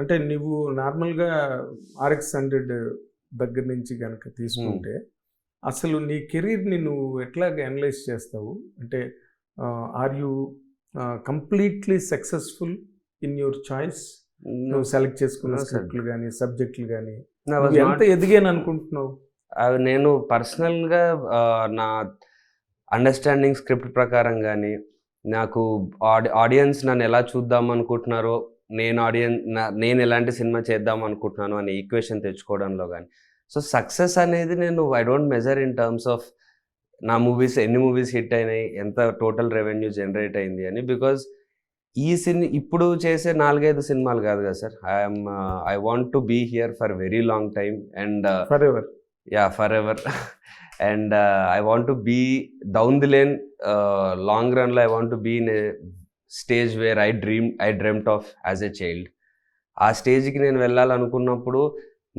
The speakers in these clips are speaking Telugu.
అంటే నువ్వు నార్మల్గా ఆర్ఎక్స్ 100 దగ్గర నుంచి కనుక తీసుకుంటే అసలు నీ కెరీర్ని నువ్వు ఎట్లాగ అనలైజ్ చేస్తావు? అంటే are you completely successful in your choice? నువ్వు సెలెక్ట్ చేసుకున్న స్క్రిప్ట్లు కానీ సబ్జెక్టులు కానీ ఎంత ఎదిగాను అనుకుంటున్నావు? అవి నేను పర్సనల్గా నా అండర్స్టాండింగ్ స్క్రిప్ట్ ప్రకారం కానీ నాకు ఆడియన్స్ నన్ను ఎలా చూద్దాం అనుకుంటున్నారో నేను ఎలాంటి సినిమా చేద్దాం అనుకుంటున్నాను అనే ఈక్వేషన్ తెచ్చుకోవడంలో కానీ. సో సక్సెస్ అనేది నేను I don't measure in terms of నా మూవీస్ ఎన్ని మూవీస్ హిట్ అయినాయి, ఎంత టోటల్ రెవెన్యూ జనరేట్ అయింది అని. బికాజ్ ఇప్పుడు చేసే 4-5 సినిమాలు కాదు కదా sir. I want to be here for very long time and for ever and I want to be down the lane long రన్లో. I want to be in a stage where I dreamed of as a child. ఆ స్టేజ్కి నేను వెళ్ళాలనుకున్నప్పుడు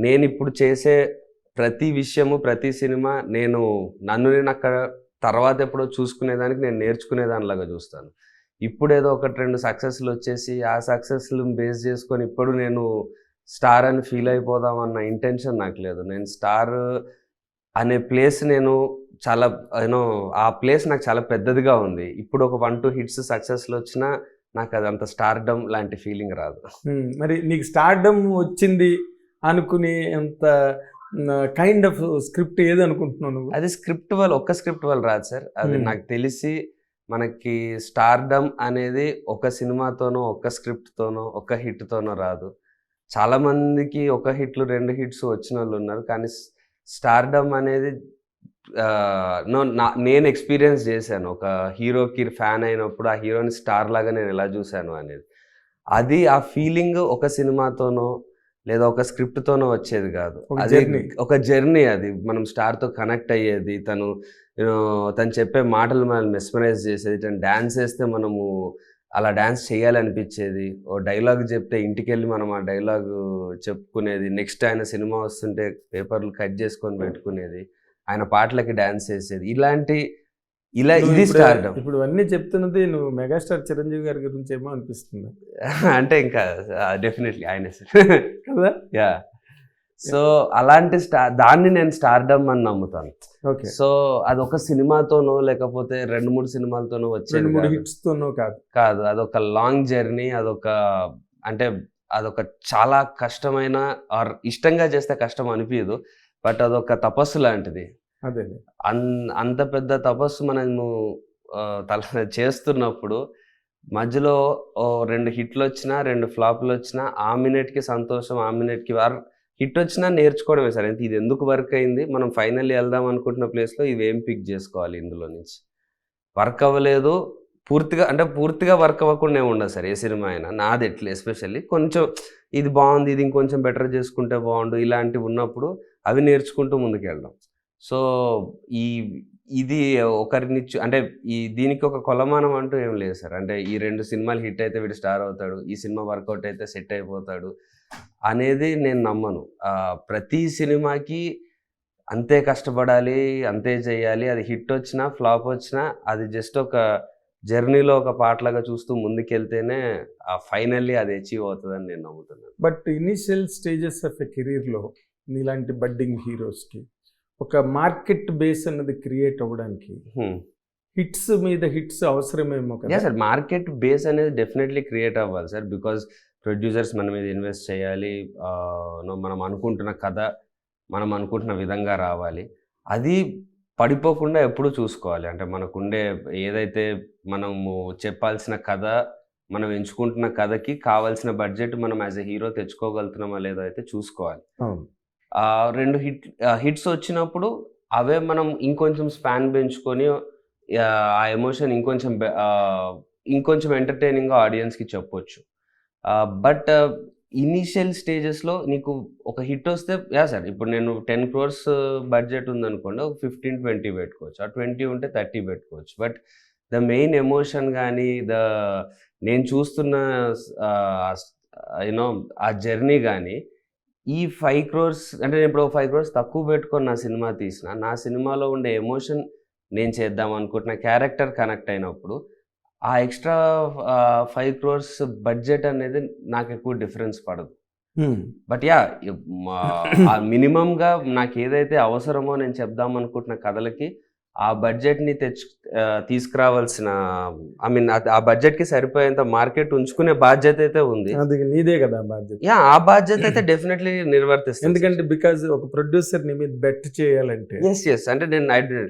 నేను ఇప్పుడు చేసే ప్రతి విషయము, ప్రతి సినిమా నేను అక్కడ తర్వాత ఎప్పుడో చూసుకునేదానికి, నేను నేర్చుకునేదానిలాగా చూస్తాను. ఇప్పుడు ఏదో 1-2 సక్సెస్లు వచ్చేసి ఆ సక్సెస్లు బేస్ చేసుకొని ఇప్పుడు నేను స్టార్ అని ఫీల్ అయిపోదామన్న ఇంటెన్షన్ నాకు లేదు. నేను స్టార్ అనే ప్లేస్ నేను చాలా ఆ ప్లేస్ నాకు చాలా పెద్దదిగా ఉంది. ఇప్పుడు ఒక 1-2 హిట్స్ సక్సెస్లు వచ్చినా నాకు అదంత స్టార్డమ్ లాంటి ఫీలింగ్ రాదు. మరి నీకు స్టార్డమ్ వచ్చింది అనుకునే అంత కైండ్ ఆఫ్ స్క్రిప్ట్ ఏది అనుకుంటున్నావు నువ్వు? అది స్క్రిప్ట్ వల్ల, ఒక్క స్క్రిప్ట్ వల్ల రాదు సార్. అది నాకు తెలిసి మనకి స్టార్డమ్ అనేది ఒక సినిమాతోనో, ఒక స్క్రిప్ట్తోనో, ఒక హిట్తోనో రాదు. చాలామందికి 1 హిట్లు 2 హిట్స్ వచ్చిన వాళ్ళు ఉన్నారు. కానీ స్టార్డమ్ అనేది నేను ఎక్స్పీరియన్స్ చేశాను. ఒక హీరోకి ఫ్యాన్ అయినప్పుడు ఆ హీరోని స్టార్ లాగా నేను ఎలా చూశాను అనేది. అది ఆ ఫీలింగ్ ఒక సినిమాతోనో లేదా ఒక స్క్రిప్ట్తోనో వచ్చేది కాదు. అది ఒక జర్నీ. అది మనం స్టార్తో కనెక్ట్ అయ్యేది. తను చెప్పే మాటలు మనల్ని మెస్మరైజ్ చేసేది. తను డ్యాన్స్ వేస్తే మనము అలా డ్యాన్స్ చేయాలనిపించేది. ఓ డైలాగ్ చెప్తే ఇంటికి వెళ్ళి మనం ఆ డైలాగ్ చెప్పుకునేది. నెక్స్ట్ ఆయన సినిమా వస్తుంటే పేపర్లు కట్ చేసుకొని పెట్టుకునేది. ఆయన పాటలకి డ్యాన్స్ చేసేది. ఇది స్టార్డమ్. ఇప్పుడు అన్నీ చెప్తున్నది నువ్వు మెగాస్టార్ చిరంజీవి గారి గురించి ఏమో అనిపిస్తుంది. అంటే ఇంకా డెఫినెట్లీ ఆయనే కదా. యా. సో అలాంటి దాన్ని నేను స్టార్డమ్ అని నమ్ముతాను. ఓకే. సో అదొక సినిమాతోనో లేకపోతే 2-3 సినిమాలతోనో వచ్చేది హిట్స్తోనో కాదు. అదొక లాంగ్ జర్నీ. అదొక చాలా కష్టమైన ఆర్ ఇష్టంగా చేస్తే కష్టం అనిపించదు. బట్ అదొక తపస్సు లాంటిది. అదే అంత పెద్ద తపస్సు మనము చేస్తున్నప్పుడు మధ్యలో 2 హిట్లు వచ్చినా 2 ఫ్లాప్లు వచ్చినా ఆ మినిట్కి సంతోషం, ఆ మినిట్కి హిట్ వచ్చినా నేర్చుకోవడమే సార్. ఇది ఎందుకు వర్క్ అయింది, మనం ఫైనల్లీ వెళ్దాం అనుకుంటున్న ప్లేస్లో ఇవేం పిక్ చేసుకోవాలి, ఇందులో నుంచి వర్క్ అవ్వలేదు పూర్తిగా వర్క్ అవ్వకుండా ఉండదు సార్ ఏ సినిమా అయినా. నాది ఎట్లా ఎస్పెషల్లీ కొంచెం ఇది బాగుంది, ఇది ఇంకొంచెం బెటర్ చేసుకుంటే బాగుండు, ఇలాంటివి ఉన్నప్పుడు అవి నేర్చుకుంటూ ముందుకెళ్దాం. సో ఇది ఒకరిని దీనికి ఒక కొలమానం అంటూ ఏం లేదు సార్. అంటే ఈ 2 సినిమాలు హిట్ అయితే వీడు స్టార్ అవుతాడు, ఈ సినిమా వర్కౌట్ అయితే సెట్ అయిపోతాడు అనేది నేను నమ్మను. ప్రతి సినిమాకి అంతే కష్టపడాలి, అంతే చేయాలి. అది హిట్ వచ్చినా ఫ్లాప్ వచ్చినా అది జస్ట్ ఒక జర్నీలో ఒక పాటలాగా చూస్తూ ముందుకెళ్తేనే ఫైనల్లీ అది అచీవ్ అవుతుందని నేను నమ్ముతున్నాను. But initial stages of a కెరీర్లో నీలాంటి బడ్డింగ్ హీరోస్కి ఒక మార్కెట్ బేస్ అన్నది క్రియేట్ అవ్వడానికి హిట్స్ మీద హిట్స్ అవసరమేమో కదా సార్. మార్కెట్ బేస్ అనేది డెఫినెట్లీ క్రియేట్ అవ్వాలి సార్. బికాజ్ ప్రొడ్యూసర్స్ మన మీద ఇన్వెస్ట్ చేయాలి. మనం అనుకుంటున్న కథ మనం అనుకుంటున్న విధంగా రావాలి. అది పడిపోకుండా ఎప్పుడూ చూసుకోవాలి. అంటే మనకుండే ఏదైతే మనము చెప్పాల్సిన కథ, మనం ఎంచుకుంటున్న కథకి కావాల్సిన బడ్జెట్ మనం యాజ్ ఎ హీరో తెచ్చుకోగలుగుతున్నామా లేదో అయితే చూసుకోవాలి. 2 హిట్స్ వచ్చినప్పుడు అవే మనం ఇంకొంచెం స్పాన్ పెంచుకొని ఆ ఎమోషన్ ఇంకొంచెం ఎంటర్టైనింగ్గా ఆడియన్స్కి చెప్పొచ్చు. బట్ ఇనీషియల్ స్టేజెస్లో నీకు ఒక హిట్ వస్తే సార్, ఇప్పుడు నేను 10 crores బడ్జెట్ ఉందనుకోండి, ఒక 15-20 పెట్టుకోవచ్చు. ఆ 20 ఉంటే 30 పెట్టుకోవచ్చు. బట్ ద మెయిన్ ఎమోషన్ కానీ నేను చూస్తున్న ఆ జర్నీ కానీ ఈ 5 crores అంటే నేను ఇప్పుడు 5 crores తక్కువ పెట్టుకొని నా సినిమా తీసిన, నా సినిమాలో ఉండే ఎమోషన్ నేను చేద్దాం అనుకుంటున్న క్యారెక్టర్ కనెక్ట్ అయినప్పుడు ఆ ఎక్స్ట్రా 5 crores బడ్జెట్ అనేది నాకు ఎక్కువ డిఫరెన్స్ పడదు. బట్ యా మినిమంగా నాకు ఏదైతే అవసరమో నేను చెప్దాం అనుకుంటున్న కథలకి ఆ బడ్జెట్ని తీసుకురావాల్సిన ఐ మీన్ ఆ బడ్జెట్కి సరిపోయేంత మార్కెట్ ఉంచుకునే బాధ్యత అయితే ఉంది. అది నీదే కదా బాధ్యత. యా ఆ బాధ్యత అయితే డెఫినెట్లీ నిర్వర్తిస్తాను. ఎందుకంటే బికాజ్ ఒక ప్రొడ్యూసర్ ని మీద బెట్ చేయాలంటే ఎస్ అంటే నేను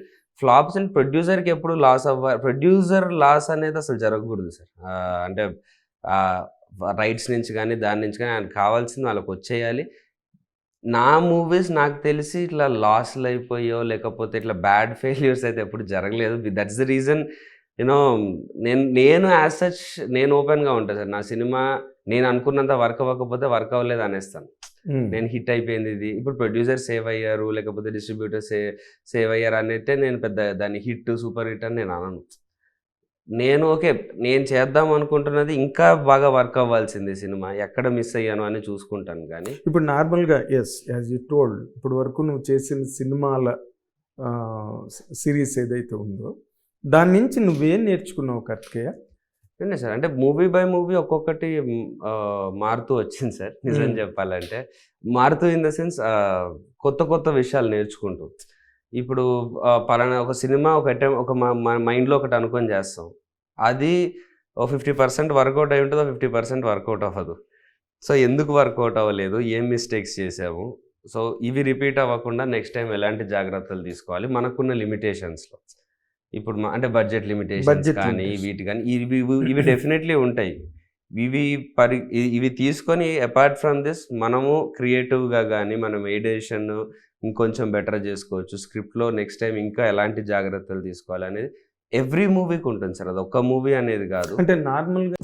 ఫ్లాప్స్ అండ్ ప్రొడ్యూసర్కి ఎప్పుడు లాస్ ప్రొడ్యూసర్ లాస్ అనేది అసలు జరగకూడదు సార్. అంటే రైట్స్ నుంచి కానీ దాని నుంచి కానీ ఆయనకు కావాల్సింది వాళ్ళకి వచ్చేయాలి. నా మూవీస్ నాకు తెలిసి ఇట్లా లాస్లు అయిపోయో లేకపోతే ఇట్లా బ్యాడ్ ఫెయిల్యూర్స్ అయితే ఎప్పుడు జరగలేదు. దట్స్ ద రీజన్ యూనో నేను యాజ్ సచ్ నేను ఓపెన్గా ఉంటాను సార్. నా సినిమా నేను అనుకున్నంత వర్క్ అవ్వకపోతే వర్క్ అవ్వలేదు అనేస్తాను. నేను హిట్ అయిపోయింది ఇది, ఇప్పుడు ప్రొడ్యూసర్ సేవ్ అయ్యారు లేకపోతే డిస్ట్రిబ్యూటర్ సేవ్ అయ్యారు అనేట్టే నేను పెద్ద దాన్ని హిట్ సూపర్ హిట్ అని నేను అనను. నేను ఓకే నేను చేద్దాం అనుకుంటున్నది ఇంకా బాగా వర్క్ అవ్వాల్సింది సినిమా, ఎక్కడ మిస్ అయ్యాను అని చూసుకుంటాను. కానీ ఇప్పుడు నార్మల్గా ఎస్ యాజ్ యూ టోల్డ్ ఇప్పుడు వరకు నువ్వు చేసిన సినిమాల సిరీస్ ఏదైతే ఉందో దాని నుంచి నువ్వేం నేర్చుకున్నావు కార్తికేయ? ఏంటి సార్ అంటే మూవీ బై మూవీ ఒక్కొక్కటి మారుతూ వచ్చింది సార్. నిజం చెప్పాలంటే మారుతూ ఇన్ ద సెన్స్ కొత్త కొత్త విషయాలు నేర్చుకుంటూ. ఇప్పుడు పలానా ఒక సినిమా ఒక మైండ్లో ఒకటి అనుకొని చేస్తాం, అది 50% వర్కౌట్ అయి ఉంటుంది, 50% వర్కౌట్ అవ్వదు. సో ఎందుకు వర్కౌట్ అవ్వలేదు, ఏం మిస్టేక్స్ చేసాము, సో ఇవి రిపీట్ అవ్వకుండా నెక్స్ట్ టైం ఎలాంటి జాగ్రత్తలు తీసుకోవాలి మనకున్న లిమిటేషన్స్లో. ఇప్పుడు అంటే బడ్జెట్ లిమిటేషన్స్ కానీ వీటి కానీ ఇవి డెఫినెట్లీ ఉంటాయి. ఇవి తీసుకొని అపార్ట్ ఫ్రమ్ దిస్ మనము క్రియేటివ్గా కానీ మనం ఎడిషన్ ఇంకొంచెం బెటర్ చేసుకోవచ్చు. స్క్రిప్ట్లో నెక్స్ట్ టైం ఇంకా ఎలాంటి జాగ్రత్తలు తీసుకోవాలి అనేది ఎవ్రీ మూవీకి ఉంటుంది సార్. అది ఒక్క మూవీ అనేది కాదు. అంటే నార్మల్గా